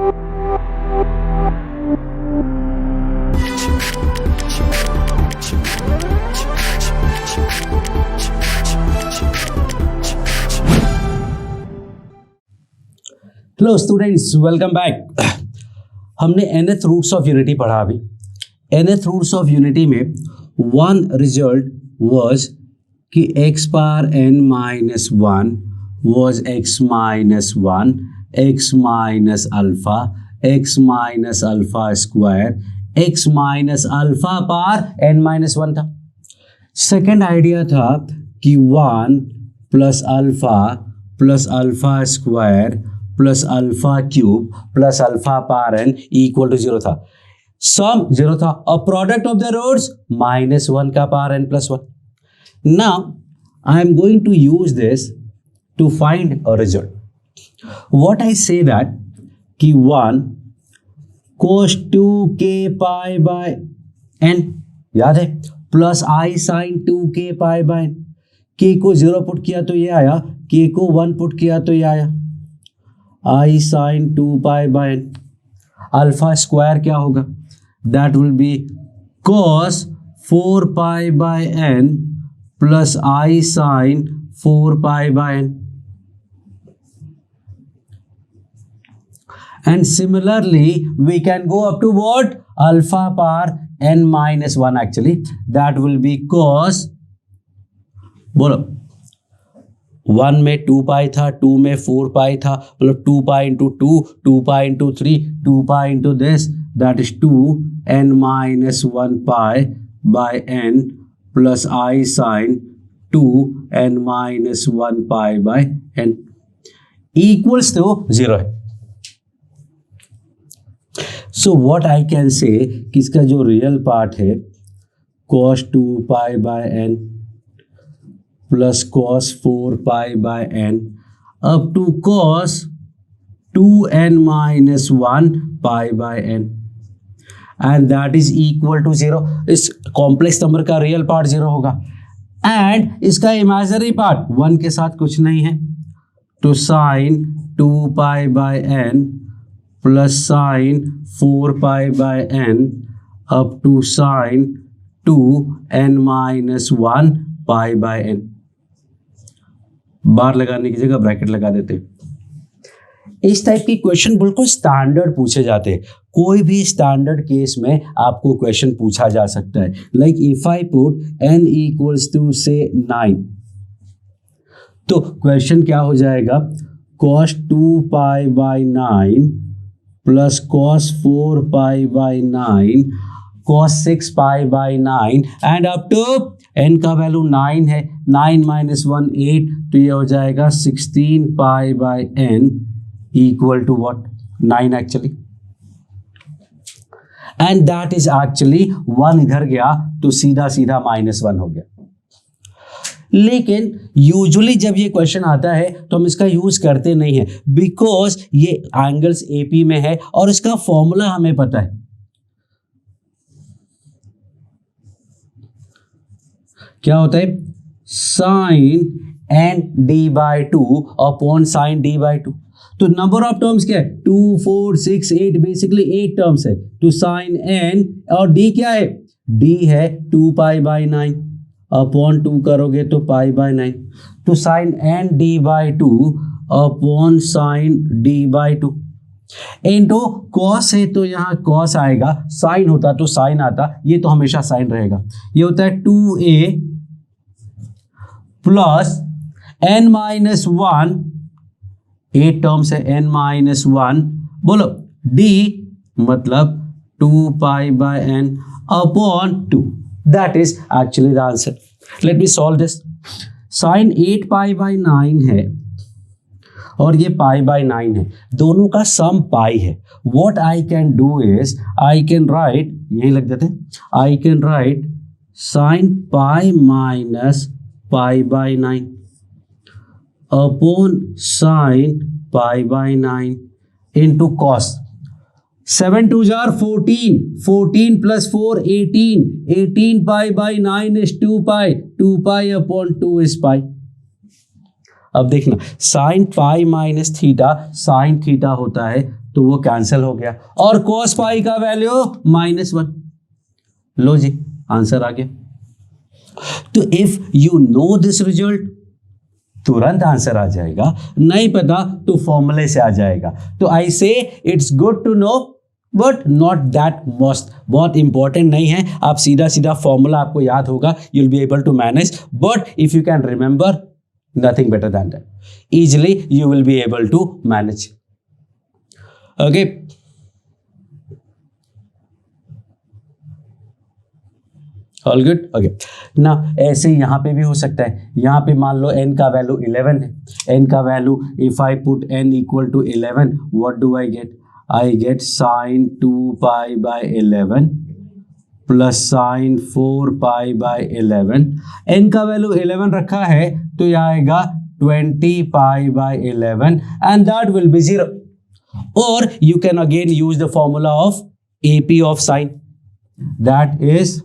Hello students, welcome back. हमने nth roots of unity पढ़ा अभी। nth रूट्स ऑफ यूनिटी में वन रिजल्ट वाज कि x power n minus one was x minus one, x minus alpha square, x minus alpha power n minus one था। Second idea था कि one plus alpha square plus alpha cube plus alpha power n equal to zero था। Sum zero था और product of the roots minus one का power n plus one. Now I am going to use this to find a result. What I say that कि one cos 2k pi by n याद है, plus i sine 2k pi by n। k को zero put किया तो ये आया, k को one put किया तो ये आया, i sine 2 pi by n। Alpha square क्या होगा, that will be cos 4 pi by n plus i sine 4 pi by n। And similarly we can go up to what, alpha power n minus 1 actually, that will be cos, बोलो 1 में 2 पाई था, 2 में 4 पाई था, मतलब 2 pi into 2 pi into 3, 2 pi into this, that is 2 n minus 1 pi by n plus i sine 2 n minus 1 pi by n equals to zero है। So what I can say कि इसका जो रियल पार्ट है cos 2 pi by n plus cos 4 pi by n up to cos 2n minus 1 pi by n and that is equal to zero. इस complex number का real part zero होगा and इसका imaginary part one के साथ कुछ नहीं है, तो sine 2 pi by n plus sine 4 pi by n up to sine 2n minus 1 pi by n। बार लगाने की जगह ब्रैकेट लगा देते। इस टाइप की क्वेश्चन बिल्कुल स्टैंडर्ड पूछे जाते हैं। कोई भी स्टैंडर्ड केस में आपको क्वेश्चन पूछा जा सकता है। Like if I put n equals to say 9, तो क्वेश्चन क्या हो जाएगा, cos 2 pi by 9 plus cos 4 pi by 9 cos 6 pi by 9 and up to n का वैल्यू 9 है, 9 माइनस 1 8, तो ये हो जाएगा 16 pi by n equal to what, 9 actually. And that is actually 1 इधर गया तो सीधा सीधा -1 हो गया। लेकिन यूजुअली जब ये क्वेश्चन आता है तो हम इसका यूज करते नहीं है, बिकॉज ये एंगल्स एपी में है और इसका फॉर्मूला हमें पता है। क्या होता है, sine n d by two upon sine d by two. तो नंबर ऑफ टर्म्स क्या है, 2 4 6 8, बेसिकली 8 टर्म्स है। तो साइन एन और डी क्या है, डी है 2 पाई बाई 9 अपॉन 2 करोगे तो पाई बाई 9, तो sine n d by 2 upon sine d by 2 into cos है तो यहाँ कॉस आएगा, साइन होता तो साइन आता, ये तो हमेशा साइन रहेगा। ये होता है 2a plus n minus 1, 8 terms है, n माइनस 1, बोलो d मतलब 2 pi by n upon 2, that is actually the answer. Let me solve this. Sine 8 pi by 9 है और ये पाई बाय 9 है, दोनों का सम पाई है। What I can do is I can right, यही लिख देते, आई can right sine pi minus pi by 9 upon sine pi by 9 into cos. 7 2 jar 14, 14 plus 4 18, 18 pi by 9 is 2 pi, 2 pi upon 2 is pi. अब देखना, sine pi minus theta, sine theta होता है तो वो cancel हो गया और cos पाई का वैल्यू -1। लो जी आंसर आ गया। तो if you know this result तुरंत आंसर आ जाएगा, नहीं पता तो फॉर्मूले से आ जाएगा। तो I say it's good to know but not that most, बहुत इंपॉर्टेंट नहीं है। आप सीधा सीधा फॉर्मूला आपको याद होगा, you will be able to manage, but if you can remember nothing better than that, easily you will be able to manage. Okay, all good. Okay, now ऐसे यहाँ पे भी हो सकता है। यहाँ पे मान लो n का वैल्यू 11 है, n का value if I put n equal to 11, what do I get? I get sin 2 pi by 11 plus sine 4 pi by 11। n का वैल्यू 11 रखा है तो यह आएगा 20 pi by 11 and that will be 0। और you can again use the formula of AP of sine, that is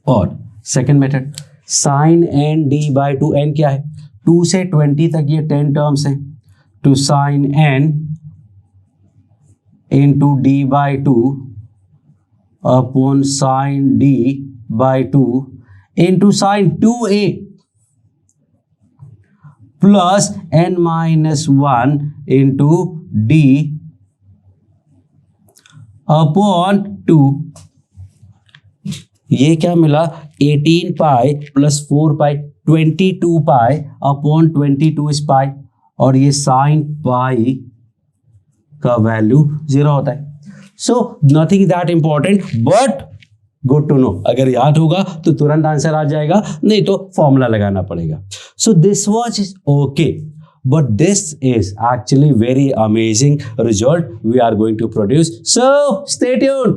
और second method sine n d by 2, n क्या है 2 से 20 तक ये 10 टर्म्स हैं, तो sign n into d by 2 upon sin d by 2 into sin 2a plus n minus 1 into d upon 2। ये क्या मिला 18 pi plus 4 pi 22 pi upon 22 is pi, और ये साइन पाई का वैल्यू 0 होता है। So nothing that important but good to know. अगर याद होगा तो तुरंत आंसर आ जाएगा, नहीं तो फॉर्मूला लगाना पड़ेगा। So this was okay, but this is actually very amazing result we are going to produce, so stay tuned.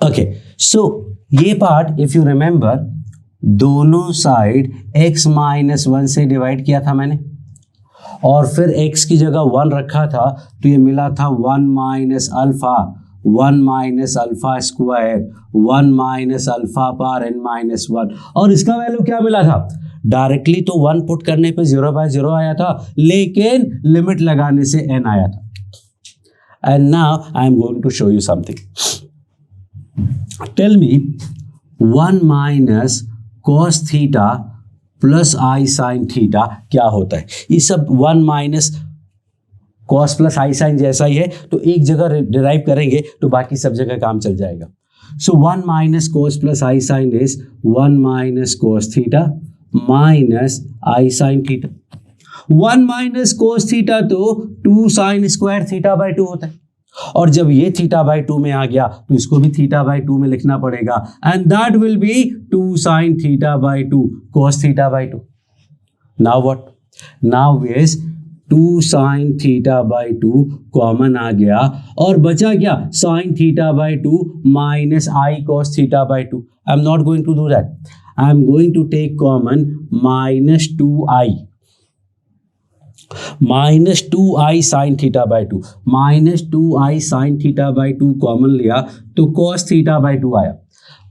Okay, so ये पार्ट इफ यू रिमेंबर दोनों साइड x माइनस 1 से डिवाइड किया था मैंने, और फिर x की जगह 1 रखा था तो ये मिला था 1 minus alpha, 1 minus alpha square, 1 minus alpha power n minus 1। और इसका वैल्यू क्या मिला था, डायरेक्टली तो 1 पुट करने पे 0/0 आया था, लेकिन लिमिट लगाने से n आया था। And now I am going to show you something. Tell me 1 minus cos theta plus i sine theta क्या होता है। ये सब 1 minus cos plus i sine जैसा ही है, तो एक जगह डिराइव करेंगे तो बाकी सब जगह काम चल जाएगा। So 1 minus cos plus i sine is 1 minus cos theta minus i sine theta. 1 minus cos theta तो 2 साइन स्क्वायर थीटा बाई 2 होता है, और जब ये थीटा बाई 2 में आ गया तो इसको भी थीटा बाई 2 में लिखना पड़ेगा, and that will be 2 sine theta by 2 cos theta by 2। Now what, now is 2 sine theta by 2 common आ गया, और बचा क्या sine theta by 2 minus i cos theta by 2। I am not going to do that, I am going to take common minus 2i, minus 2i sine theta by 2, minus 2i sine theta by 2 common लिया तो cos theta by 2 आया।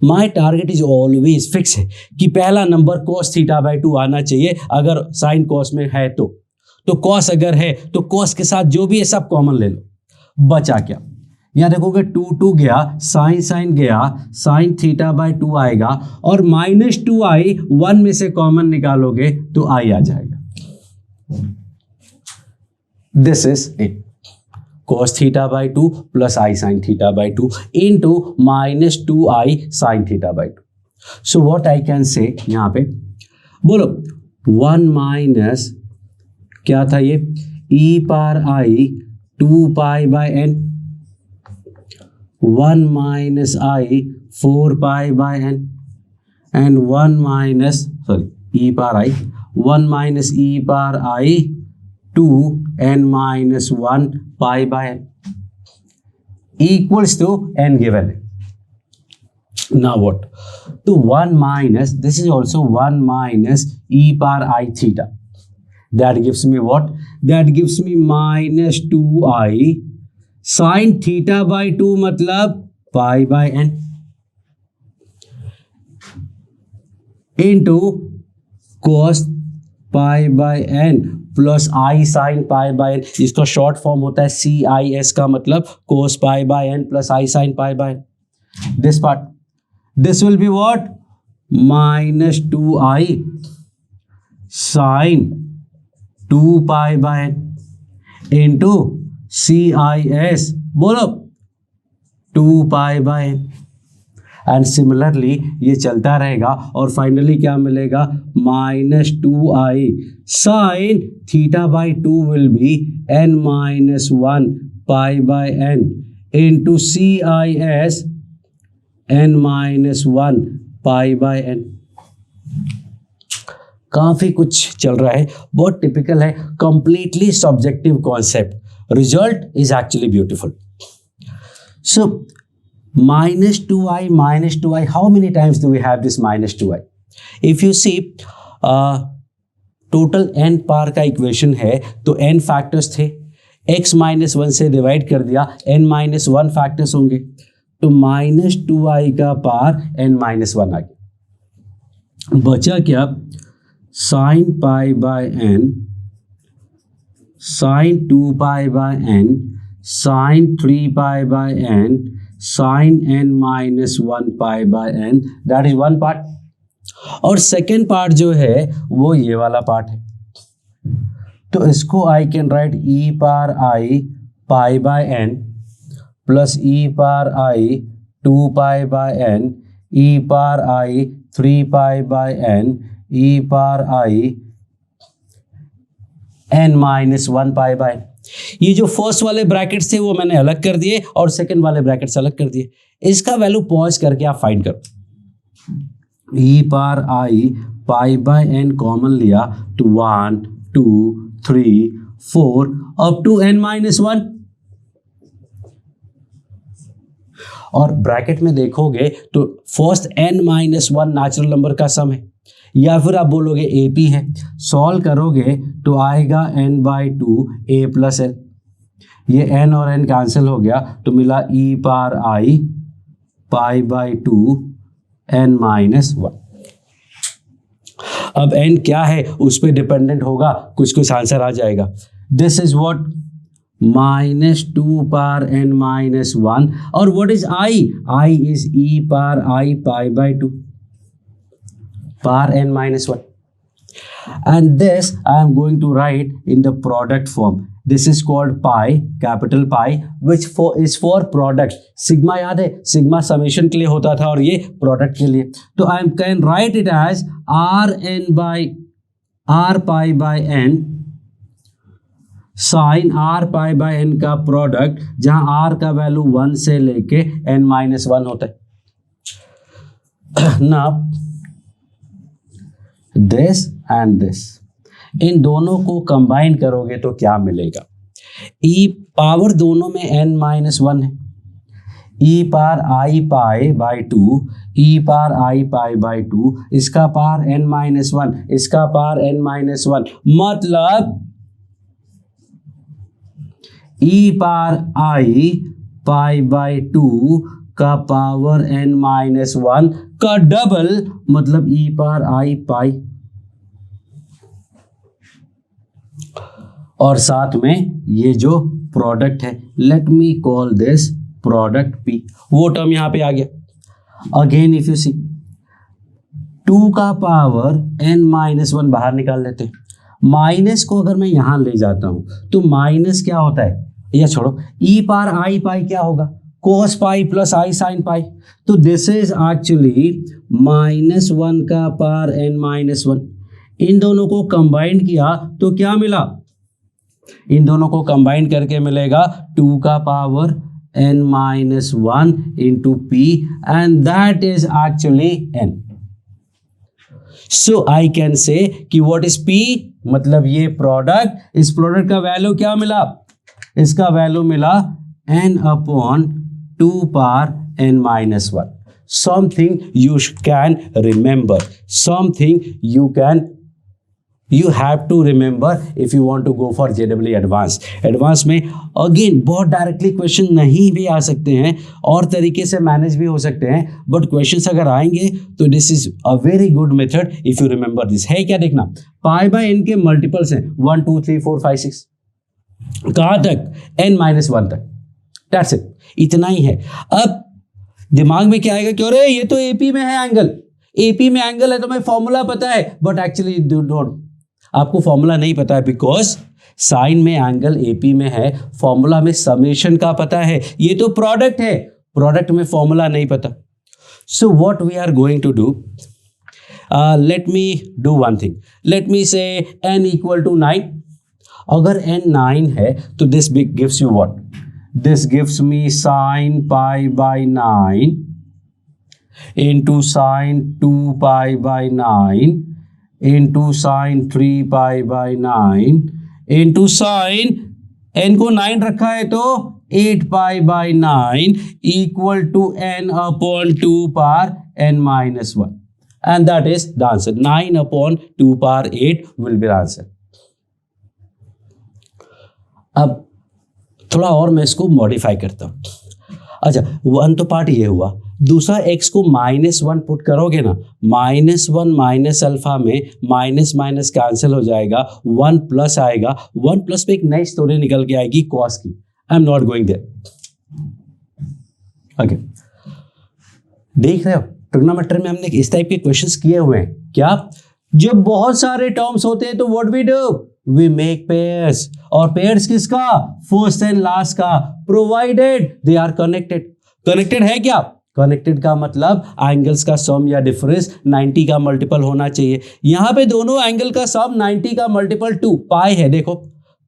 My target is always fix है कि पहला number cos theta by 2 आना चाहिए, अगर sine cos में है तो कॉस अगर है तो कॉस के साथ जो भी है सब कॉमन ले लो। बचा क्या, यहाँ देखोगे 2 गया, साइन साइन गया, साइन थीटा बाई 2 आएगा, और माइनस 2i 1 में से कॉमन निकालोगे तो i आ जाएगा। This is it. Cos theta by 2 plus I sin theta by 2 into minus 2i sin theta by 2. So what I can say यहाँ पे बोलो 1 माइनस क्या था ये e power i 2 pi by n, 1 minus i 4 pi by n, and 1 minus e power i 1 minus e power i 2n minus 1 pi by n equals to n given. Now what? So 1 minus, this is also 1 minus e power I theta. That gives me what? That gives me minus 2i sin theta by 2 मतलब pi by n into cos pi by n plus i sine pi by n, इसका short form होता है CIS का मतलब cos pi by n plus i sine pi by n. This part, this will be what, -2i sine 2 pi by n into CIS, बोलो 2 pi by n. And similarly ये चलता रहेगा और finally क्या मिलेगा, -2i sine theta by 2 will be n-1 pi by n into CIS n-1 pi by n. काफी कुछ चल रहा है, बहुत टिपिकल है, completely subjective concept. Result is actually beautiful. So -2i, how many times do we have this -2i? If you see total n पार का equation है तो n फैक्टर्स थे, x-1 से डिवाइड कर दिया, n-1 फैक्टर्स होंगे, तो -2i का पार n-1 आ गया. बचा क्या, sine pi by n, sine 2 pi by n, sine 3 pi by n, sine n-1 pi by n. That is one part. और सेकेंड पार्ट जो है वो ये वाला पार्ट है, तो इसको I can write e power i pi by n plus e power i 2 pi by n, e power i 3 pi by n, e power i n-1 pi by n. ये जो फर्स्ट वाले brackets थे वो मैंने अलग कर दिए और सेकंड वाले ब्रैकेट्स अलग कर दिए. इसका वैल्यू पॉज करके आप फाइंड करो. e power i pi by n common लिया तो 1 2 3 4 अप टू n-1. और ब्रैकेट में देखोगे तो फर्स्ट n-1 नेचुरल नंबर का सम है, या फिर आप बोलोगे AP है. सॉल्व करोगे तो आएगा n/2 a प्लस n. ये n और n कैंसिल हो गया तो मिला e power i pi bye 2 n-1. अब n क्या है उस पर डिपेंडेंट होगा, कुछ कुछ आंसर आ जाएगा. This is what, -2 power n-1. और what is i? i is e power i pi bye 2 power n-1. And this I am going to write in the product form. This is called pi, capital pi, which is for product. Sigma याद है, sigma summation के लिए होता था और ये product के लिए. तो I can write it as r pi by n sin r pi by n का product, जहां r का वैल्यू 1 से लेके n-1 होता है. Now दिस एंड दिस, इन दोनों को कंबाइन करोगे तो क्या मिलेगा, e पावर दोनों में n-1 है, e power i pi bye 2, e power i pi bye 2, इसका पावर n-1, इसका पावर n-1, मतलब e power i pi bye 2 का पावर n-1 का डबल, मतलब e पावर i पाई, और साथ में ये जो प्रोडक्ट है, let me call this product p. वो टर्म यहां पे आ गया. अगेन इफ यू सी 2 का पावर n-1 बाहर निकाल लेते हैं. माइनस को अगर मैं यहां ले जाता हूं तो माइनस क्या होता है, या छोड़ो, e पावर i पाई क्या होगा, cos pi plus i sine pi. तो दिस इज एक्चुअली -1 का पावर n-1. इन दोनों को कंबाइन किया तो क्या मिला, इन दोनों को कंबाइन करके मिलेगा 2 का power n-1 into p, and that is actually n. So I can say कि व्हाट इज p, मतलब ये प्रोडक्ट, इस प्रोडक्ट का वैल्यू क्या मिला, इसका वैल्यू मिला n/2 power n-1. Something you can remember, something you can You have to remember if you want to go for JEE Advanced. Advance में अगेन बहुत डायरेक्टली क्वेश्चन नहीं भी आ सकते हैं और तरीके से मैनेज भी हो सकते हैं, बट क्वेश्चंस अगर आएंगे तो this is a very good method if you remember this. है क्या देखना, पाई बाय एन के मल्टीपल्स हैं 1 2 3 4 5 6, कहाँ तक, n-1 तक. दैट्स इट, इतना ही है. अब दिमाग में क्या आएगा कि अरे ये तो एपी में है एंगल, एपी में एंगल है तो मैं फॉर्मूला पता है, बट एक्चुअली डोंट, आपको फॉर्मूला नहीं पता है बिकॉज साइन में एंगल एपी में है, फॉर्मूला में समेशन का पता है, ये तो प्रोडक्ट है, प्रोडक्ट में फॉर्मूला नहीं पता. So what we are going to do, let me do one thing, let me say n equal to 9. अगर n 9 है तो this gives you what, this gives me sign pi by 9 into sin 2 pi by 9 into sin 3 pi by 9 into sin n को 9 रखा है तो 8 pi by 9 equal to n upon 2 power n minus 1, and that is the answer. 9 upon 2 power 8 will be the answer. अब थोड़ा और मैं इसको modify करता हूँ. अच्छा, वन तो पार्ट ये हुआ, दूसरा x को -1 पुट करोगे ना, -1 माइनस अल्फा में माइनस माइनस कैंसिल हो जाएगा, 1 प्लस आएगा, 1 प्लस पे एक नई स्टोरी निकल के आएगी कॉस की. I am not going there. Okay, देख रहे हो ट्रिग्नोमेट्री में हमने इस टाइप के क्वेश्चंस किए हुए हैं. क्या, जब बहुत सारे टर्म्स होते हैं तो what we do, we make pairs. और पेयर्स किसका, फर्स्ट एंड लास्ट का, provided they are connected. Connected है क्या, कनेक्टेड का मतलब एंगल्स का सम या डिफरेंस 90 का मल्टीपल होना चाहिए. यहां पे दोनों एंगल का सम 90 का मल्टीपल 2 पाई है. देखो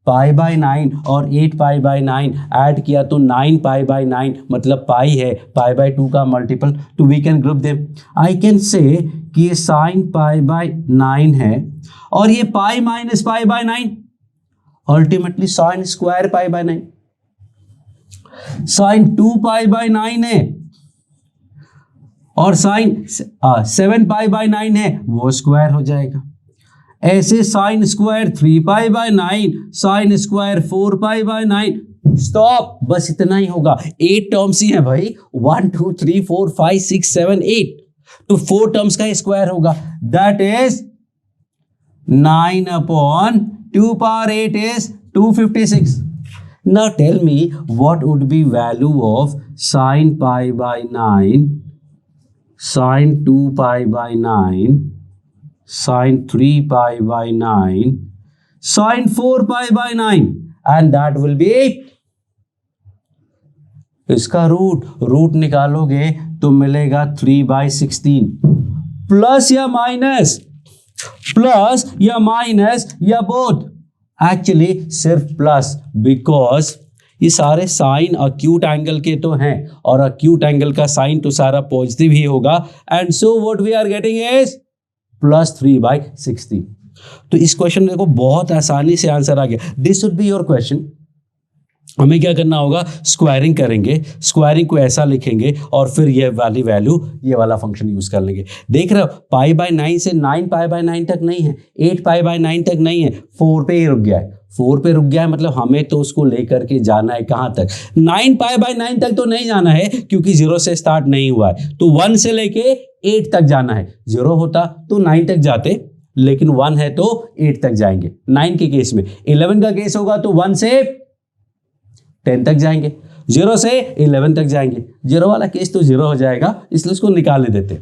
पाई बाय 9 और 8 पाई बाय 9 ऐड किया तो 9 पाई बाय 9 मतलब पाई है, पाई बाय 2 का मल्टीपल. तो we can group them. I can say कि ये साइन पाई बाय 9 है और ये pi minus pi by 9, ultimately sine square pi by 9. Sine 2 pi by 9 है और साइन 7 पाई बाय 9 है, वो स्क्वायर हो जाएगा. ऐसे sine square 3 pi by 9, sine square 4 pi by 9. Stop, बस इतना ही होगा. 8 टर्म्स ही है भाई, 1 2 3 4 5 6 7 8, तो 4 टर्म्स का स्क्वायर होगा. That is 9 upon 2 power 8 is 256. Now tell me what would be value of sine pi by 9, sine 2 pi by 9, sine 3 pi by 9, sine 4 pi by 9, and that will be इसका root निकालोगे तो मिलेगा 3 by 16. Plus या minus, plus या minus या both, actually सिर्फ plus, because ये सारे साइन अक्यूट एंगल के तो हैं और अक्यूट एंगल का साइन तो सारा पॉजिटिव ही होगा. And so what we are getting is plus 3 by 16. तो इस क्वेश्चन में देखो बहुत आसानी से आंसर आ गया. This would be your question. हमें क्या करना होगा, स्क्वायरिंग करेंगे, स्क्वायरिंग को ऐसा लिखेंगे और फिर ये वाली वैल्यू ये वाला फंक्शन यूज कर लेंगे. देख रहे हो पाई बाय 9 से 9 पाई बाय 9 तक नहीं है, 8 पाई बाय 9 तक नहीं है, 4 पे ही रुक गया है. 4 पे रुक गया है मतलब हमें तो उसको लेकर के जाना है कहाँ तक, 9 पाई बाय 9 तक तो नहीं जाना है क्योंकि 0 से स्टार्ट नहीं हुआ है. तो 1 से लेके 8 तक जाना है. 0 होता तो 9 तक जाते, लेकिन 1 है तो 8 तक जाएंगे 9 के केस में. 11 का केस होगा तो 1 से 10 तक जाएंगे, 0 से 11 तक जाएंगे. 0 वाला केस तो 0 हो जाएगा, इसलिए उसको निकाल देते.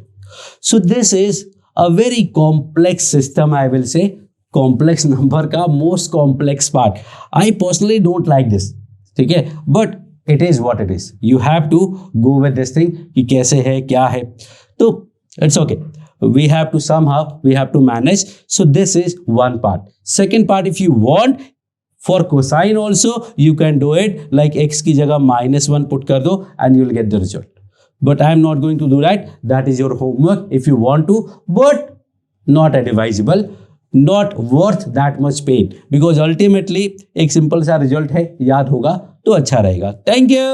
So this is a very complex system. I will say complex number का most complex part. I personally don't like this, ठीक है, but it is what it is. You have to go with this thing कि कैसे है क्या है. तो it's okay, we have to somehow we have to manage. So this is one part. Second part, if you want for cosine also you can do it, like x की जगह -1 put कर दो and you will get the result. But I am not going to do that. That is your homework if you want to, but not advisable, not worth that much pain, because ultimately एक simple सा result है, याद होगा तो अच्छा रहेगा. Thank you.